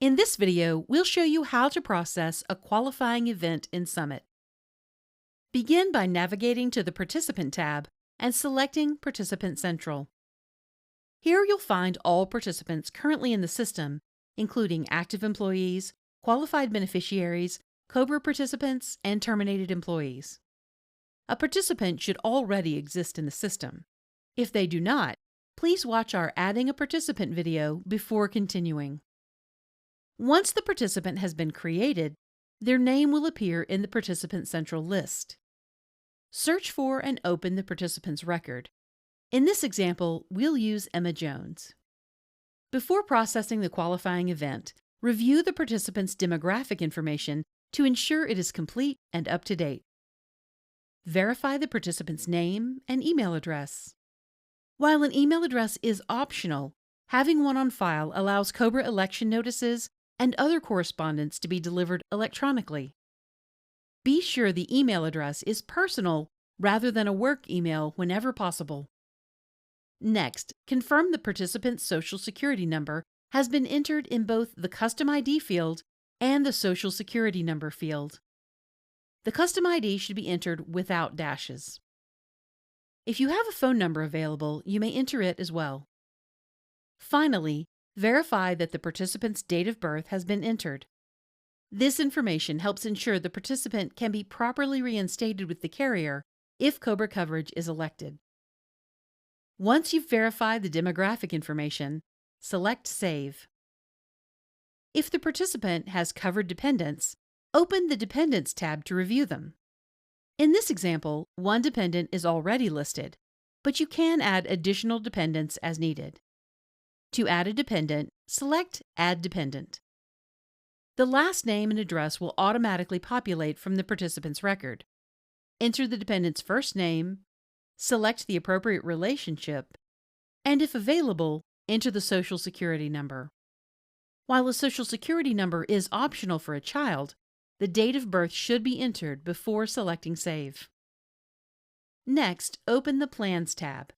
In this video, we'll show you how to process a qualifying event in Summit. Begin by navigating to the Participant tab and selecting Participant Central. Here you'll find all participants currently in the system, including active employees, qualified beneficiaries, COBRA participants, and terminated employees. A participant should already exist in the system. If they do not, please watch our Adding a Participant video before continuing. Once the participant has been created, their name will appear in the Participant Central list. Search for and open the participant's record. In this example, we'll use Emma Jones. Before processing the qualifying event, review the participant's demographic information to ensure it is complete and up to date. Verify the participant's name and email address. While an email address is optional, having one on file allows COBRA election notices and other correspondence to be delivered electronically. Be sure the email address is personal rather than a work email whenever possible. Next, confirm the participant's Social Security number has been entered in both the Custom ID field and the Social Security number field. The Custom ID should be entered without dashes. If you have a phone number available, you may enter it as well. Finally, verify that the participant's date of birth has been entered. This information helps ensure the participant can be properly reinstated with the carrier if COBRA coverage is elected. Once you've verified the demographic information, select Save. If the participant has covered dependents, open the Dependents tab to review them. In this example, one dependent is already listed, but you can add additional dependents as needed. To add a dependent, select Add Dependent. The last name and address will automatically populate from the participant's record. Enter the dependent's first name, select the appropriate relationship, and if available, enter the Social Security number. While a Social Security number is optional for a child, the date of birth should be entered before selecting Save. Next, open the Plans tab.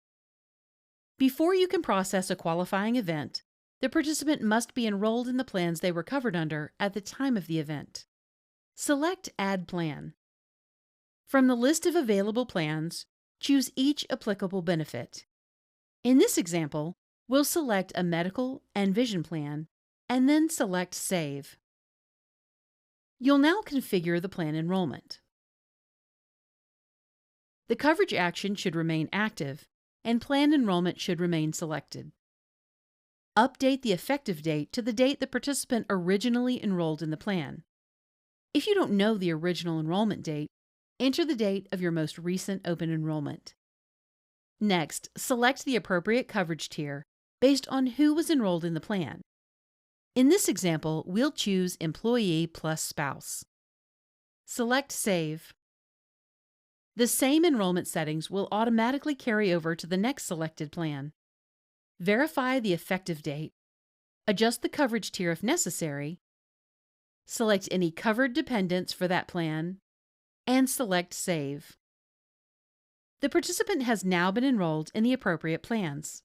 Before you can process a qualifying event, the participant must be enrolled in the plans they were covered under at the time of the event. Select Add Plan. From the list of available plans, choose each applicable benefit. In this example, we'll select a medical and vision plan, and then select Save. You'll now configure the plan enrollment. The coverage action should remain active, and plan enrollment should remain selected. Update the effective date to the date the participant originally enrolled in the plan. If you don't know the original enrollment date, enter the date of your most recent open enrollment. Next, select the appropriate coverage tier based on who was enrolled in the plan. In this example, we'll choose Employee plus Spouse. Select Save. The same enrollment settings will automatically carry over to the next selected plan. Verify the effective date, adjust the coverage tier if necessary, select any covered dependents for that plan, and select Save. The participant has now been enrolled in the appropriate plans.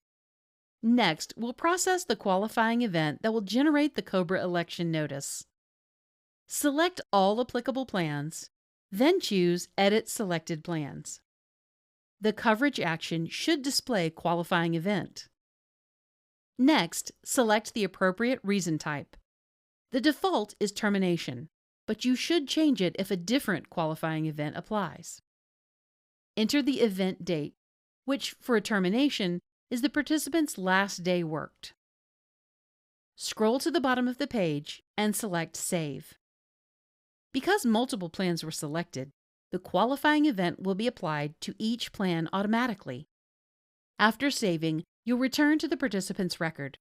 Next, we'll process the qualifying event that will generate the COBRA election notice. Select all applicable plans, then choose Edit Selected Plans. The coverage action should display Qualifying Event. Next, select the appropriate reason type. The default is termination, but you should change it if a different qualifying event applies. Enter the event date, which for a termination is the participant's last day worked. Scroll to the bottom of the page and select Save. Because multiple plans were selected, the qualifying event will be applied to each plan automatically. After saving, you'll return to the participant's record.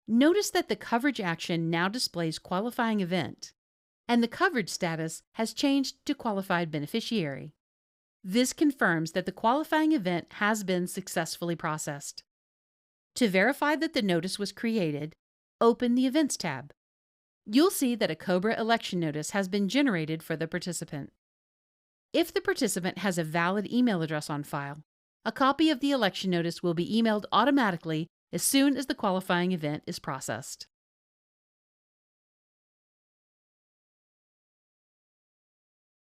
Notice that the coverage action now displays Qualifying Event, and the coverage status has changed to Qualified Beneficiary. This confirms that the qualifying event has been successfully processed. To verify that the notice was created, open the Events tab. You'll see that a COBRA election notice has been generated for the participant. If the participant has a valid email address on file, a copy of the election notice will be emailed automatically as soon as the qualifying event is processed.